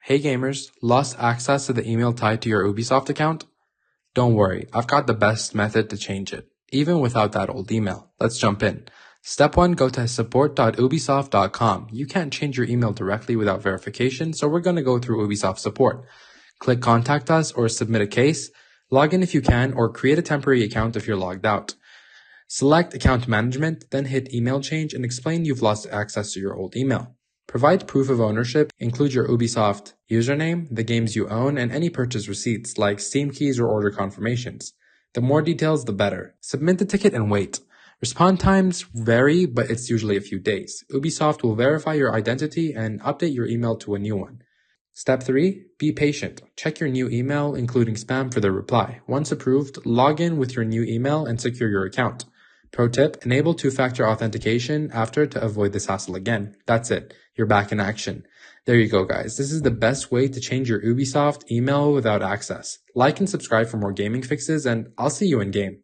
Hey gamers, lost access to the email tied to your Ubisoft account? Don't worry, I've got the best method to change it, even without that old email. Let's jump in. Step 1, go to support.ubisoft.com. You can't change your email directly without verification, so we're going to go through Ubisoft support. Click Contact Us or Submit a Case. Log in if you can, or create a temporary account if you're logged out. Select Account Management, then hit Email Change and explain you've lost access to your old email. Provide proof of ownership, include your Ubisoft username, the games you own, and any purchase receipts like Steam keys or order confirmations. The more details, the better. Submit the ticket and wait. Response times vary, but it's usually a few days. Ubisoft will verify your identity and update your email to a new one. Step 3. Be patient. Check your new email, including spam, for the reply. Once approved, log in with your new email and secure your account. Pro tip, enable two-factor authentication after to avoid this hassle again. That's it. You're back in action. There you go, guys. This is the best way to change your Ubisoft email without access. Like and subscribe for more gaming fixes, and I'll see you in game.